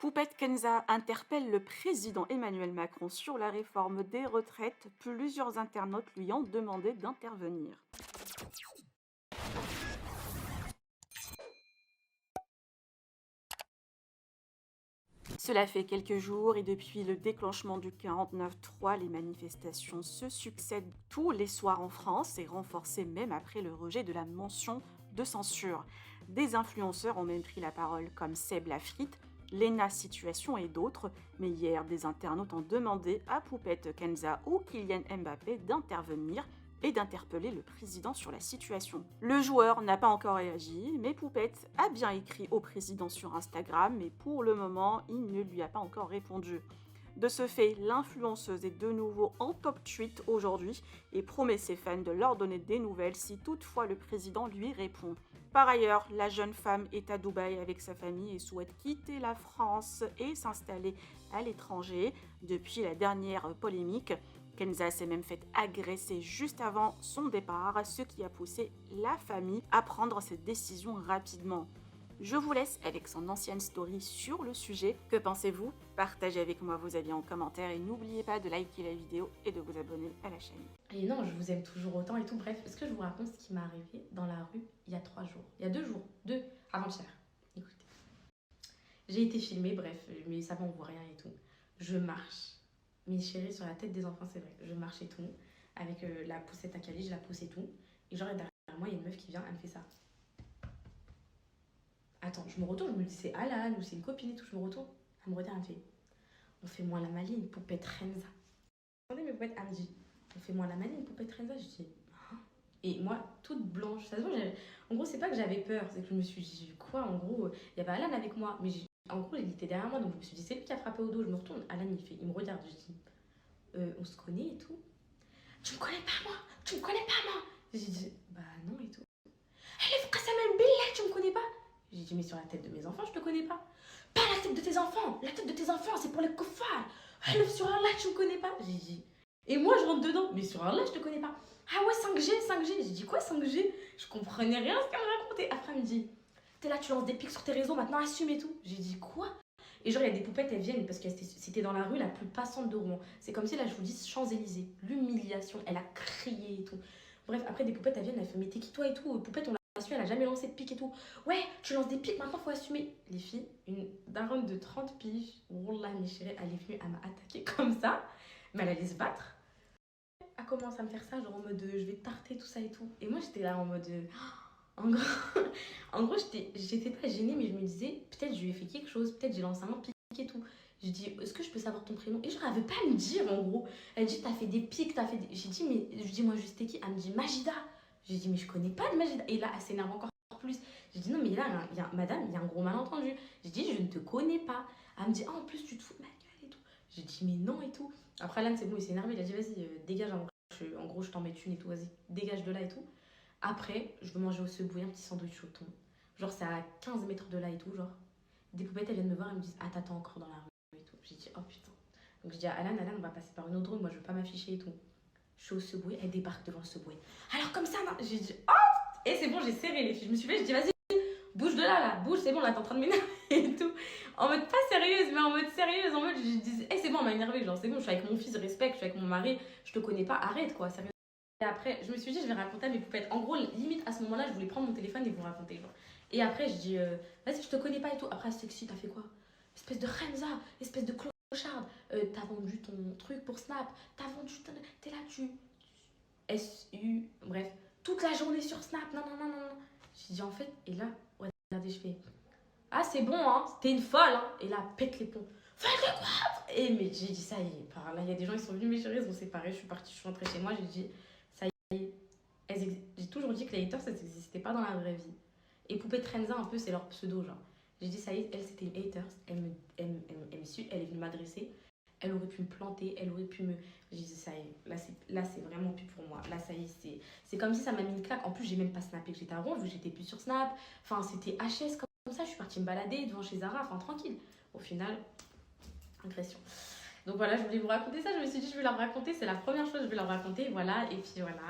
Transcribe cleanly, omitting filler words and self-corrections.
Poupette Kenza interpelle le président Emmanuel Macron sur la réforme des retraites. Plusieurs internautes lui ont demandé d'intervenir. Cela fait quelques jours et depuis le déclenchement du 49-3, les manifestations se succèdent tous les soirs en France et renforcées même après le rejet de la mention de censure. Des influenceurs ont même pris la parole comme Seb Lafrite, Lena Situation et d'autres, mais hier des internautes ont demandé à Poupette Kenza ou Kylian Mbappé d'intervenir et d'interpeller le président sur la situation. Le joueur n'a pas encore réagi, mais Poupette a bien écrit au président sur Instagram, mais pour le moment, il ne lui a pas encore répondu. De ce fait, l'influenceuse est de nouveau en top tweet aujourd'hui et promet ses fans de leur donner des nouvelles si toutefois le président lui répond. Par ailleurs, la jeune femme est à Dubaï avec sa famille et souhaite quitter la France et s'installer à l'étranger. Depuis la dernière polémique, Kenza s'est même fait agresser juste avant son départ, ce qui a poussé la famille à prendre cette décision rapidement. Je vous laisse avec son ancienne story sur le sujet. Que pensez-vous? Partagez avec moi vos avis en commentaire et n'oubliez pas de liker la vidéo et de vous abonner à la chaîne. Et non, je vous aime toujours autant et tout. Bref, est-ce que je vous raconte ce qui m'est arrivé dans la rue il y a 3 jours? Il y a 2 jours, avant-hier. Écoutez. J'ai été filmée, bref, mais ça va, on voit rien et tout. Je marche. Mes chéris sur la tête des enfants, c'est vrai. Je marche et tout. Avec la poussette à Cali, je la pousse et tout. Et genre, derrière moi, il y a une meuf qui vient, elle me fait ça. Attends, je me retourne, je me dis c'est Alan ou c'est une copine et tout. Je me retourne. Elle me regarde, elle me fait on fait moins la maline, poupette Renza. Attendez, mes poupettes, elle me dit on fait moins la maline, poupette Renza. Je dis hein. Et moi, toute blanche. Ça se voit, en gros, c'est pas que j'avais peur, c'est que je me suis dit quoi, en gros, il y avait Alan avec moi, mais en gros, il était derrière moi, donc je me suis dit c'est lui qui a frappé au dos. Je me retourne, Alan, il me regarde, je dis on se connaît et tout. Tu me connais pas moi, tu me connais pas moi. J'ai dit bah non et tout. Elle est Kassamel Billah, tu me connais pas. J'ai dit mais sur la tête de mes enfants, je te connais pas. Pas la tête de tes enfants, la tête de tes enfants, c'est pour les kuffars. Elle sur Allah, tu me connais pas. J'ai dit et moi je rentre dedans, mais sur Allah, je te connais pas. Ah ouais, 5G, 5G. J'ai dit quoi 5G? Je comprenais rien à ce qu'elle me racontait. Après, elle me dit t'es là, tu lances des pics sur tes réseaux, maintenant assume et tout. J'ai dit quoi? Et genre, il y a des poupettes, elles viennent parce que c'était dans la rue la plus passante de Rouen. C'est comme si là, je vous dis Champs-Élysées. L'humiliation, elle a crié et tout. Bref, après, des poupettes, elles viennent, elles font mais t'es qui toi et tout? Poupette, on l'a su, elle a jamais lancé de pics et tout. Ouais, tu lances des pics, maintenant faut assumer. Les filles, une daronne de 30 piges, wallah, mes chéris, elle est venue, elle m'a attaqué comme ça, mais elle allait se battre. Elle commence à me faire ça, genre en mode je vais tarter tout ça et tout. Et moi, j'étais là en mode. En gros, en gros j'étais pas gênée, mais je me disais, peut-être je lui ai fait quelque chose, peut-être j'ai lancé un pic et tout. Je dis, est-ce que je peux savoir ton prénom? Et genre, elle veut pas me dire en gros. Elle dit, t'as fait des pics, t'as fait des. J'ai dit, mais je dis, moi, juste t'es qui? Elle me dit, Majida. J'ai dit, mais je connais pas de Majida. Et là, elle s'énerve encore plus. J'ai dit, non, mais là, madame, il y a un gros malentendu. J'ai dit, je ne te connais pas. Elle me dit, ah, en plus, tu te fous de ma gueule et tout. J'ai dit, mais non et tout. Après, là, c'est bon, il s'est énervé. Il a dit, vas-y, dégage. En gros, je t'en mets une et tout, vas-y, dégage de là et tout. Après, je veux manger au Subway un petit sandwich au thon. Genre, c'est à 15 mètres de là et tout, genre. Des poupettes, elles viennent me voir, elles me disent ah, t'attends encore dans la rue et tout. J'ai dit oh putain. Donc, je dis à Alan, on va passer par une autre rue, moi, je veux pas m'afficher et tout. Je suis au Subway, elle débarque devant le Subway. Alors, comme ça, non. J'ai dit oh. Et c'est bon, j'ai serré les filles. Je me suis fait, je dis vas-y, bouge de là, bouge, c'est bon, là, t'es en train de m'énerver et tout. En mode pas sérieuse, mais en mode sérieuse, en mode je dis c'est bon, on m'a énervé, genre, c'est bon, je suis avec mon fils, respecte, je suis avec mon mari, je te connais pas, arrête quoi, sérieux. Et après, je me suis dit, je vais raconter à mes poupettes. En gros, limite, à ce moment-là, je voulais prendre mon téléphone et vous raconter. Genre. Et après, je dis, vas-y, je te connais pas et tout. Après, sexy, t'as fait quoi? Espèce de Renza, espèce de clochard. T'as vendu ton truc pour Snap. T'as vendu. T'es là, SU. Bref, toute la journée sur Snap. Non, non, non, non. J'ai dit, en fait, et là, ouais, regardez, je fais, ah, c'est bon, hein. T'es une folle, hein. Et là, pète les plombs. Faites quoi? Et mais j'ai dit, ça y est. Par là, il y a des gens, ils sont venus, mes chéris, ils ont séparé. Je suis partie, je suis rentrée chez moi. J'ai dit, j'ai toujours dit que les haters, ça n'existait pas dans la vraie vie. Et Poupée Trenza, un peu, c'est leur pseudo, genre. J'ai dit, ça y est, elle, c'était une haters. Elle me suit, elle est venue m'adresser. Elle aurait pu me planter, elle aurait pu me. J'ai dit, ça y est, là, c'est vraiment plus pour moi. Là, ça y est, c'est comme si ça m'a mis une claque. En plus, j'ai même pas snappé que j'étais à Rouen, vu que j'étais plus sur Snap. Enfin, c'était HS comme ça. Je suis partie me balader devant chez Zara, enfin, tranquille. Au final, agression. Donc voilà, je voulais vous raconter ça. Je me suis dit, je vais leur raconter. C'est la première chose que je vais leur raconter. Voilà, et puis voilà.